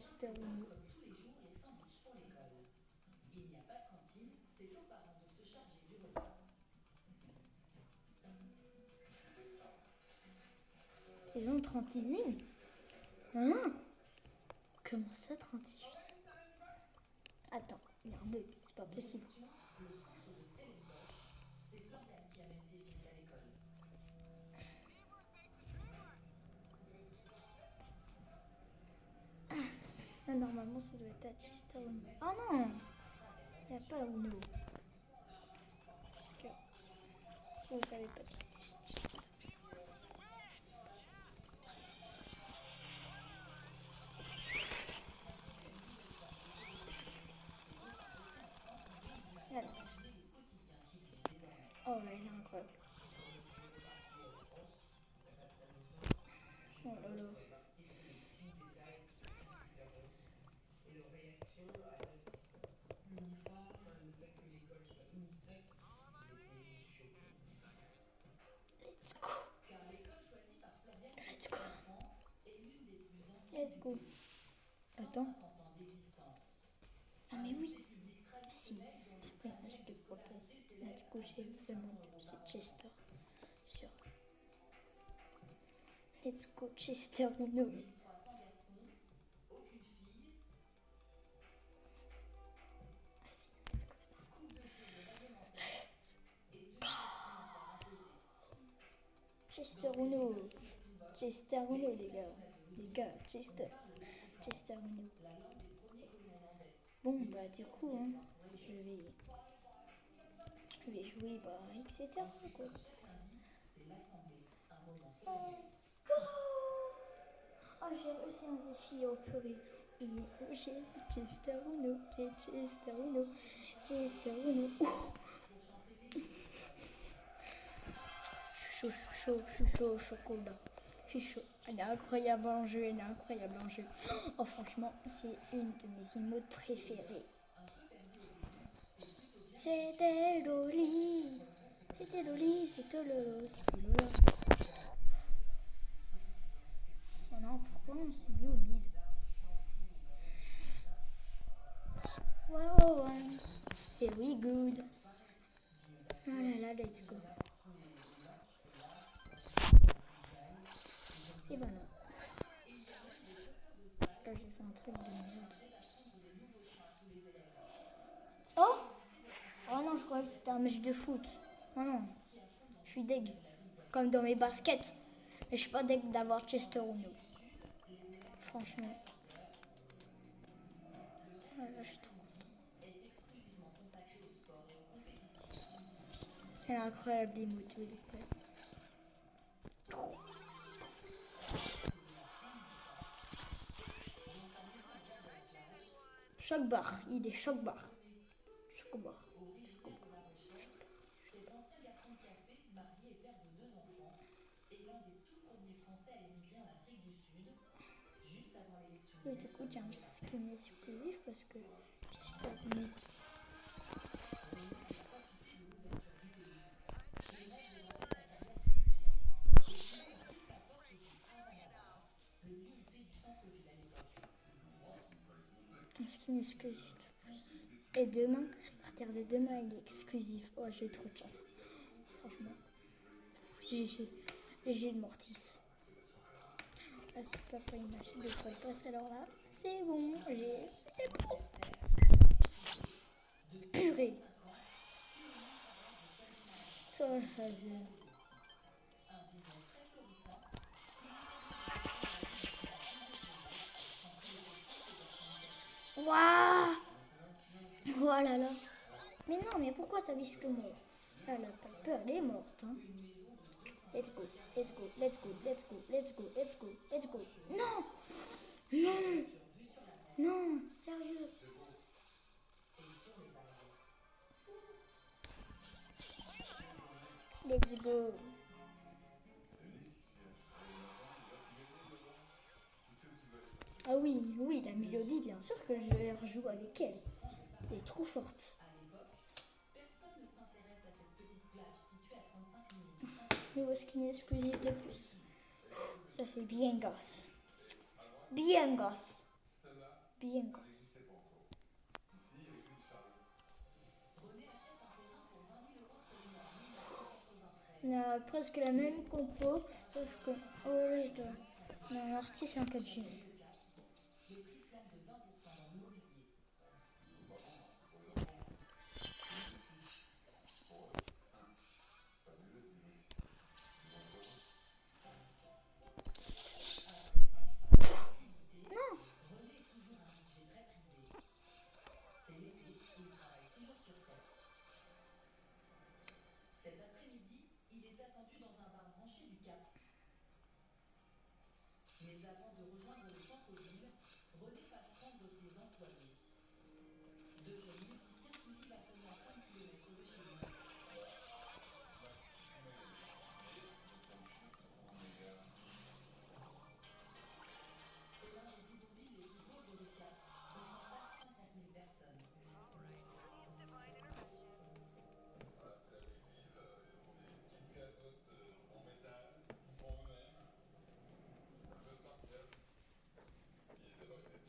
Chester Uno. Saison 31. Hein? Comment ça 38? Attends, il y a un bug, c'est pas possible. Ah, normalement ça doit être à Chester Uno. Ah non! Il n'y a pas Uno. Parce que si vous savez pas qui est Chester. Voilà. Oh là, il est incroyable. Oh là là. Let's go. Let's go. Let's go. Attends. Ah mais oui. Si. Après, moi j'ai deux prothèses. Là du coup j'ai vraiment c'est Chester. Sur. Let's go Chester Uno. Chester Uno. Chester Uno les gars. Les gars, Chester. Chester Uno. Bon bah du coup hein, je vais jouer bah etc quoi. Let's go. Oh j'ai réussi un défi au purée. Oui, j'ai Chester Uno. J'ai Chester Uno. Chester Uno. Je suis chaud au chocolat. Je suis chaud. Elle est incroyable en jeu, elle est incroyable en jeu. Oh franchement, c'est une de mes emotes préférées. C'était Loli. C'était Loli, c'était Lolo. C'était Lola. Oh non, pourquoi on s'est mis au mid? Wow, very good. Oh là là, let's go. Et ben non. Là, j'ai fait un truc de merde. Oh! Oh non, je croyais que c'était un match de foot. Oh non, je suis deg. Comme dans mes baskets. Mais je suis pas deg d'avoir Chester Uno. Franchement. Ah, là, je suis trop content. Elle est incroyable, l'émote. Choc bar, il est choc bar. Choc bar. Et du coup, j'ai un skin exclusif parce que Chester Uno. Un skin exclusif de plus. Et demain, à partir de demain, il est exclusif. Oh, j'ai trop de chance. Franchement. J'ai le mortis. Ah, c'est pas pour une machine de quoi passe alors là. C'est bon, c'est bon. Purée. Ça, Waouh. Oh là là. Mais non, mais pourquoi ça vise que moi? Elle a pas peur, elle est morte. Hein. Let's go, let's go, let's go, let's go, let's go, let's go, let's go. Non. Non. Non, sérieux. Let's go. Ah oui, oui, la mélodie, bien sûr que je vais rejouer avec elle. Elle est trop forte. Nouveau skin exclusif de plus. Ça c'est bien gosse. Bien gosse. bien quoi. On a presque la même compo, sauf que... Oh là, je dois... On a un artiste et un cappuccino. Non.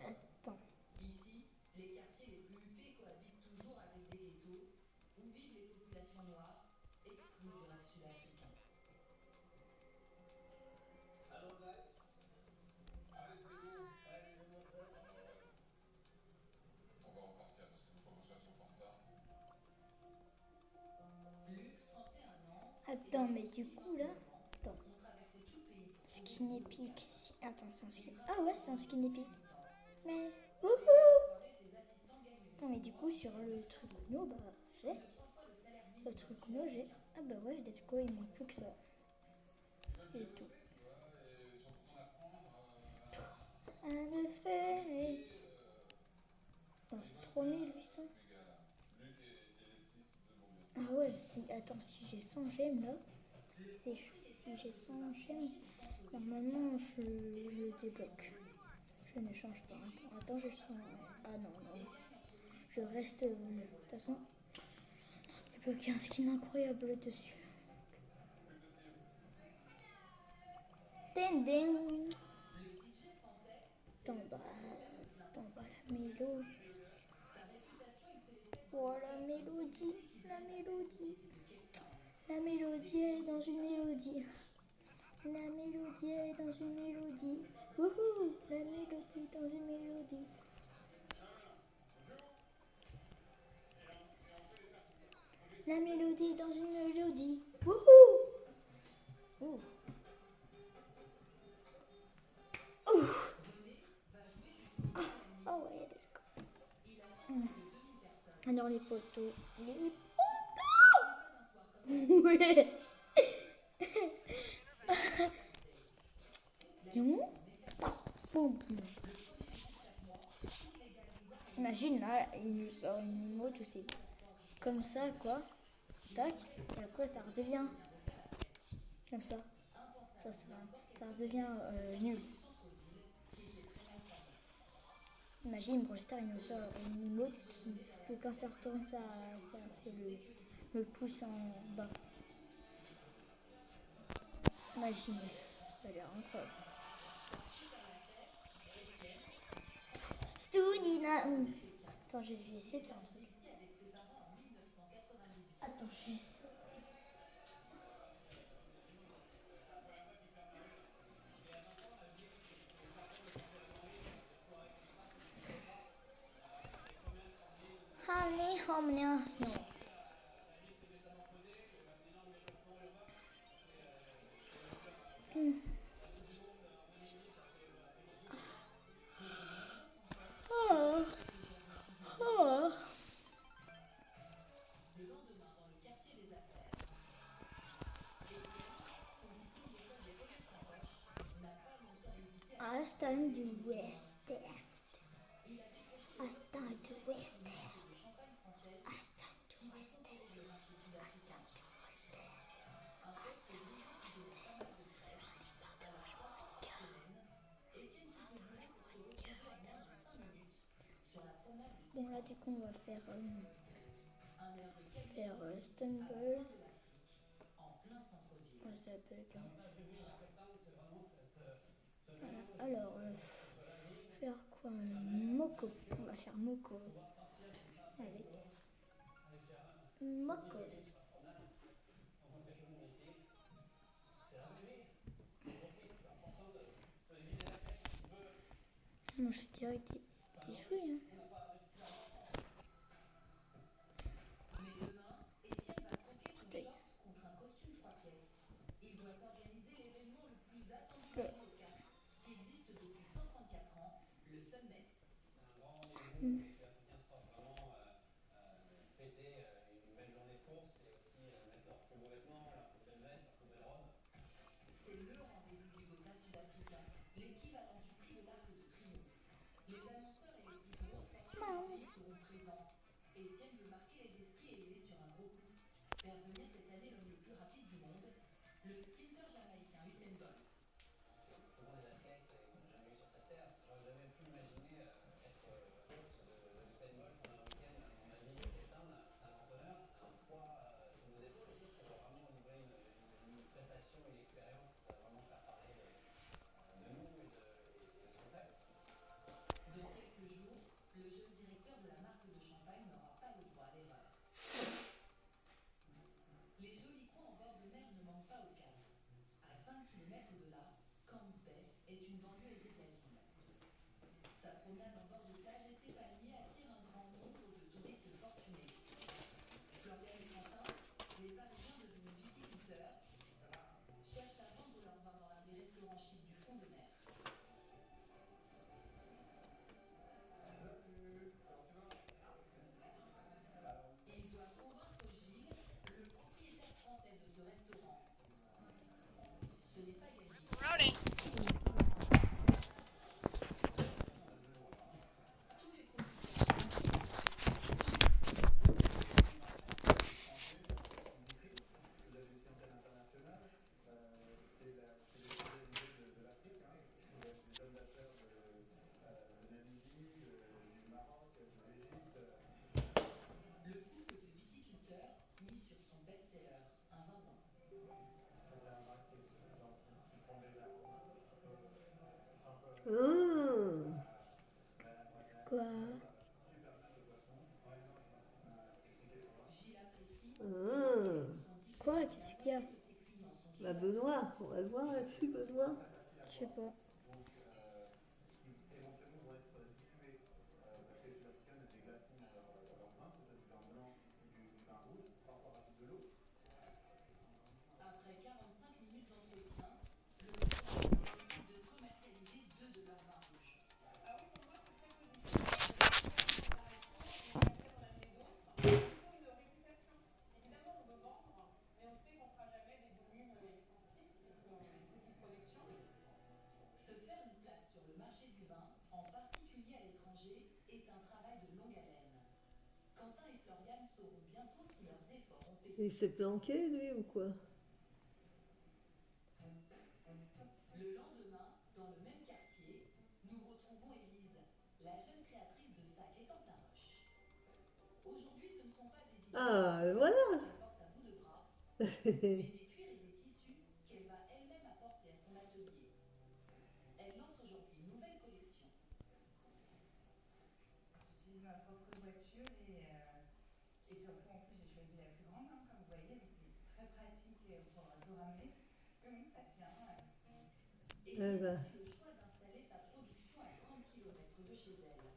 Attends. Attends, mais du coup là... Attends. Skin épique. Attends, c'est un skin... Ah ouais, c'est un skin épique. Mais... Wouhou. Attends, mais du coup, sur le truc Uno, bah, j'ai. Le truc Uno, j'ai. Ah bah ouais, let's go, il manque plus que ça. J'ai tout. Un de fait. Attends, c'est 3800. Ah ouais, si, attends, si j'ai 100 gemmes là, si j'ai 100 gemmes, normalement je le débloque. Je ne change pas. Attends, je sens. Ah non, non. Je reste. De toute façon, j'ai bloqué un skin incroyable dessus. Ding ding. Attends, bah, la mélodie. Oh, la mélodie. La mélodie. La mélodie, elle est dans une mélodie. La mélodie, elle est dans une mélodie. Wouhou. La mélodie dans une mélodie. La mélodie dans une mélodie. Wouhou. Ouh. Ouh. Oh ouais, let's go. Alors les poteaux. Les poteaux. Ouais. Non. Boum. Imagine là, il nous sort une emote aussi. Comme ça quoi. Tac. Et après ça redevient. Comme ça. Ça redevient nul. Imagine Brawl Stars, il nous sort une emote qui quand ça retourne, ça fait le pouce en bas. Imaginez, ça a l'air incroyable. Stoudina. Attends, j'ai essayé de faire un truc. Attends, je vais essayer. Non. Oh. Oh. I stand to West End. I stand to West End. I stand to West End. I stand to West End. I stand to West End. Bon là du coup on va faire Stumble. Ouais, ça bug. Voilà. Alors faire quoi? quoi un moco. On va faire moco. Allez. Moco. Non, je dirais que t'es joué. Hein. Quoi? Quoi? Qu'est-ce qu'il y a? Bah Benoît, on va le voir là-dessus, Benoît. Je sais pas. Il s'est planqué, lui, ou quoi? Ah, voilà. J'utilise ma propre voiture et surtout en plus j'ai choisi la plus grande comme vous voyez donc c'est très pratique pour tout ramener. Mais bon ça tient. Eh ben, Le choix d'installer sa production à 30 km de chez elle.